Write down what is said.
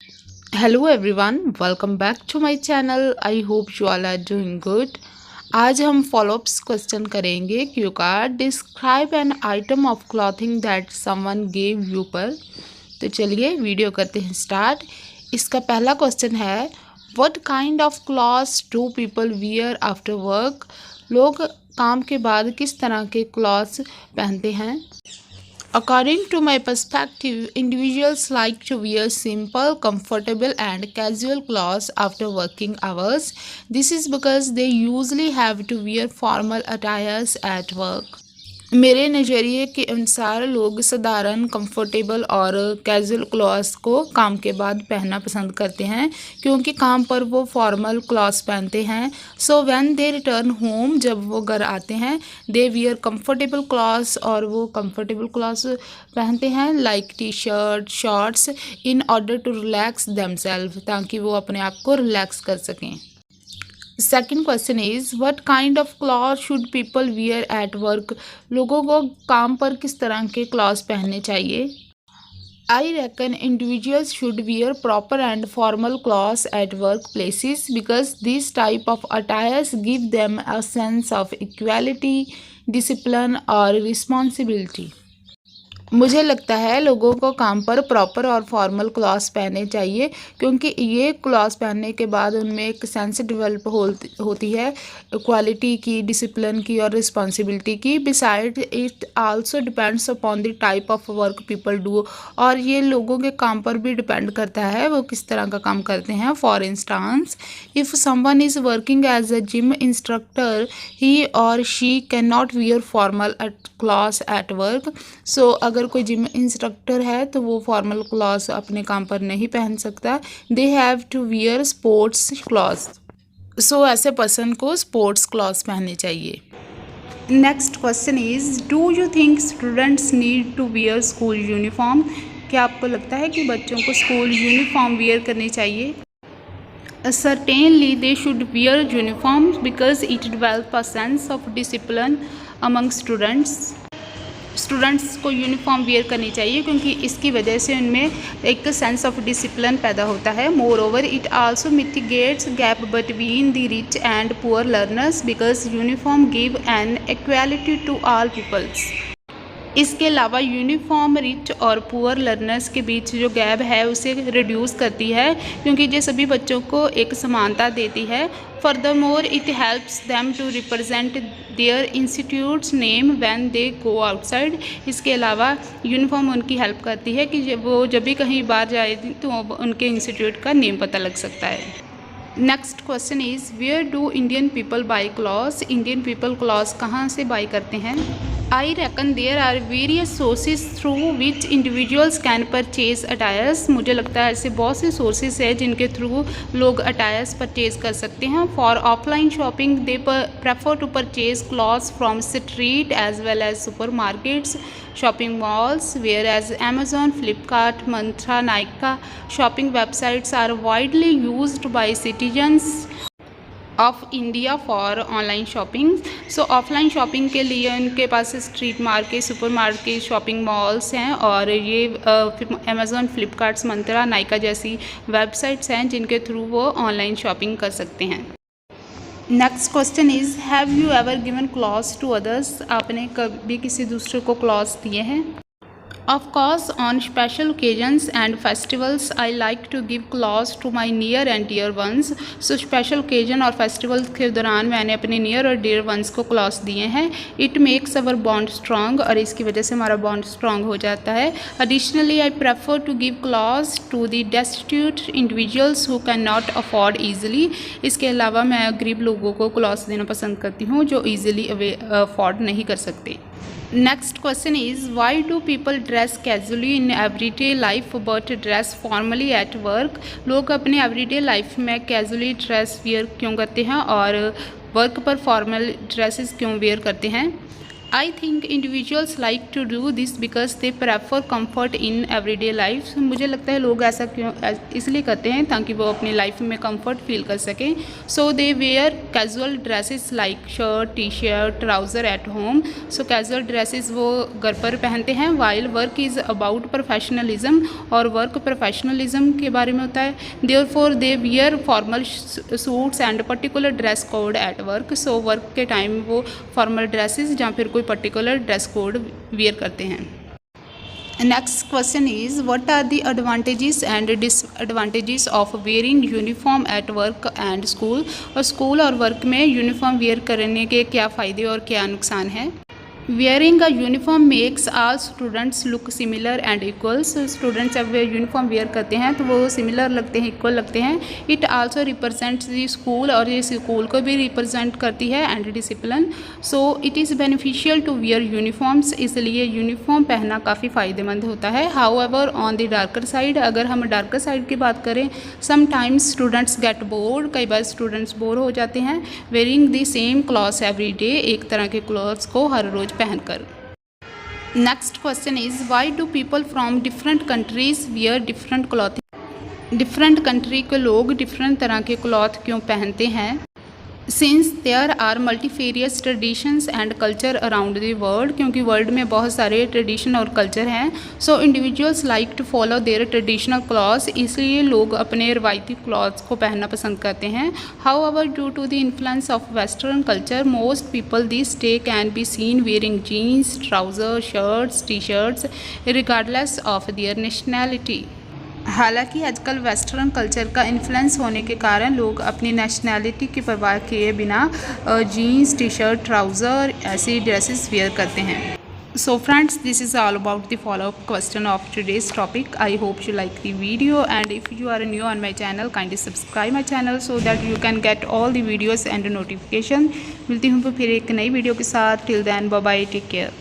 Hello everyone, welcome back to my channel. I hope you all are doing good. आज हम followups question करेंगे। Q का describe an item of clothing that someone gave you पर। तो चलिए video करते हैं स्टार्ट। इसका पहला क्वेश्चन है, what kind of clothes do people wear after work. लोग काम के बाद किस तरह के क्लॉथ्स पहनते हैं। According to my perspective, individuals like to wear simple, comfortable, and casual clothes after working hours. This is because they usually have to wear formal attires at work. मेरे नज़रिए के अनुसार लोग साधारण, कंफर्टेबल और कैजुअल क्लॉथ्स को काम के बाद पहनना पसंद करते हैं, क्योंकि काम पर वो फॉर्मल क्लॉथ्स पहनते हैं। So when they return home, जब वो घर आते हैं, दे वियर कंफर्टेबल क्लॉथ्स, और वो कंफर्टेबल क्लॉथ्स पहनते हैं like T shirt, shorts, in order to relax themselves, ताकि वो अपने आप को रिलैक्स कर सकें। Second question is, what kind of cloth should people wear at work. लोगों को काम पर किस तरह के क्लॉथ्स पहनने चाहिए। आई reckon individuals should wear proper and formal clothes at workplaces because these type of attires give them a sense of equality, discipline और responsibility। मुझे लगता है लोगों को काम पर प्रॉपर और फॉर्मल क्लॉथ्स पहनने चाहिए, क्योंकि ये क्लॉथ्स पहनने के बाद उनमें एक सेंस डेवलप होती है क्वालिटी की, डिसिप्लिन की और रिस्पॉन्सिबिलिटी की। Beside it also depends upon the type of work people do. और ये लोगों के काम पर भी डिपेंड करता है वो किस तरह का काम करते हैं। For instance, if someone is working as a gym instructor, he और she can not wear formal clothes at work. So अगर कोई जिम इंस्ट्रक्टर है तो वो फॉर्मल क्लॉथ्स अपने काम पर नहीं पहन सकता। They have to wear sports clothes. So ऐसे पर्सन को स्पोर्ट्स क्लॉथ्स पहनने चाहिए। Next question is, do you think students need to wear school uniform. क्या आपको लगता है कि बच्चों को स्कूल यूनिफॉर्म वियर करनी चाहिए। Certainly they should wear uniforms because it develops a sense of discipline among students। Students को यूनिफॉर्म वियर करनी चाहिए क्योंकि इसकी वजह से उनमें एक सेंस ऑफ डिसिप्लिन पैदा होता है। Moreover it also mitigates gap between the rich and poor learners because uniform give an equality to all peoples. इसके अलावा यूनिफॉर्म रिच और पुअर लर्नर्स के बीच जो गैप है उसे रिड्यूस करती है, क्योंकि ये सभी बच्चों को एक समानता देती है। Furthermore it helps them to represent their institutes name when they go outside. इसके अलावा यूनिफॉर्म उनकी हेल्प करती है कि वो जब भी कहीं बाहर जाए तो उनके इंस्टीट्यूट का नेम पता लग सकता है। Next question is, where do Indian people buy clothes. Indian people clothes कहाँ से बाई करते हैं। I reckon there are various sources through which individuals can purchase attires. मुझे लगता है ऐसे बहुत से सोर्सेज है जिनके थ्रू लोग अटायर्स परचेज कर सकते हैं। For offline shopping they prefer to purchase clothes from street as well as super markets, shopping malls, whereas Amazon, Flipkart, Myntra, Nykaa shopping websites are widely used by citizens of India for online shopping। So offline shopping के लिए उनके पास street market, supermarket, shopping malls हैं, और ये Amazon, Flipkart's, मंत्रा, नायका जैसी websites हैं जिनके थ्रू वो ऑनलाइन शॉपिंग कर सकते हैं। Next question is, have you ever given clothes to others. आपने कभी किसी दूसरे को क्लॉथ्स दिए हैं। Of course, on special occasions and festivals, I like to give clothes to my near and dear ones। So special occasion और festivals के दौरान मैंने अपने near और dear ones को clothes दिए हैं। It makes our bond strong, और इसकी वजह से हमारा bond strong हो जाता है। Additionally, I prefer to give clothes to the destitute individuals who cannot afford easily। इसके अलावा मैं गरीब लोगों को clothes देना पसंद करती हूँ जो easily afford नहीं कर सकते। Next question is, why do people dress casually in everyday life but dress formally at work. लोग अपने एवरीडे लाइफ में कैजुअली ड्रेस वियर क्यों करते हैं और वर्क पर फॉर्मल ड्रेसेस क्यों वियर करते हैं। I think individuals like to do this because they prefer comfort in everyday life. मुझे लगता है लोग ऐसा क्यों इसलिए करते हैं ताकि वो अपनी लाइफ में कम्फर्ट फील कर सकें। So they wear casual dresses like shirt, T shirt, trouser at home. So casual dresses वो घर पर पहनते हैं, while work is about professionalism, और वर्क प्रोफेशनलिज्म के बारे में होता है। Therefore they wear formal suits and particular dress code at work. So work के टाइम वो फॉर्मल ड्रेसेस या फिर पर्टिकुलर ड्रेस कोड वियर करते हैं। Next question is what are the advantages and disadvantages of wearing uniform at work and school. और school और work में uniform where करने के क्या फ़ायदे और क्या नुकसान है। Wearing a uniform makes all students look similar and equal. Students जब वे यूनिफॉर्म वेयर करते हैं तो वो सिमिलर लगते हैं, इक्वल लगते हैं। It also represents the school, और ये स्कूल को भी रिप्रेजेंट करती है, and discipline. So it is beneficial to wear uniforms, इसलिए यूनिफॉर्म पहनना काफ़ी फ़ायदेमंद होता है। However on the darker side, अगर हम डार्कर साइड की बात करें, समटाइम्स स्टूडेंट्स गेट बोर्ड, कई बार स्टूडेंट्स बोर हो जाते हैं wearing the same clothes every day, एक तरह के क्लॉथ्स को हर रोज़ पहनकर। Next question is why do people from different countries wear different clothing. Different country के लोग डिफरेंट तरह के क्लॉथ क्यों पहनते हैं। Since there are multifarious traditions and culture around the world, क्योंकि वर्ल्ड में बहुत सारे ट्रेडिशन और कल्चर हैं। So individuals like to follow their traditional clothes, इसलिए लोग अपने रवायती क्लॉथ्स को पहनना पसंद करते हैं। However due to the influence of western culture, most people this day can be seen wearing jeans, trouser, shirts, T shirts regardless of their nationality. हालांकि आजकल वेस्टर्न कल्चर का इन्फ्लुएंस होने के कारण लोग अपनी नेशनैलिटी की परवाह किए बिना जीन्स, टी शर्ट, ट्राउज़र ऐसी ड्रेसेस वेयर करते हैं। So friends, this is all about the follow-up question of today's topic. I hope you like the video, and if you are new on my channel, kindly subscribe my channel so that you can get all the videos and notification। मिलती हूँ फिर एक नई video के साथ। Till then, bye bye, take care।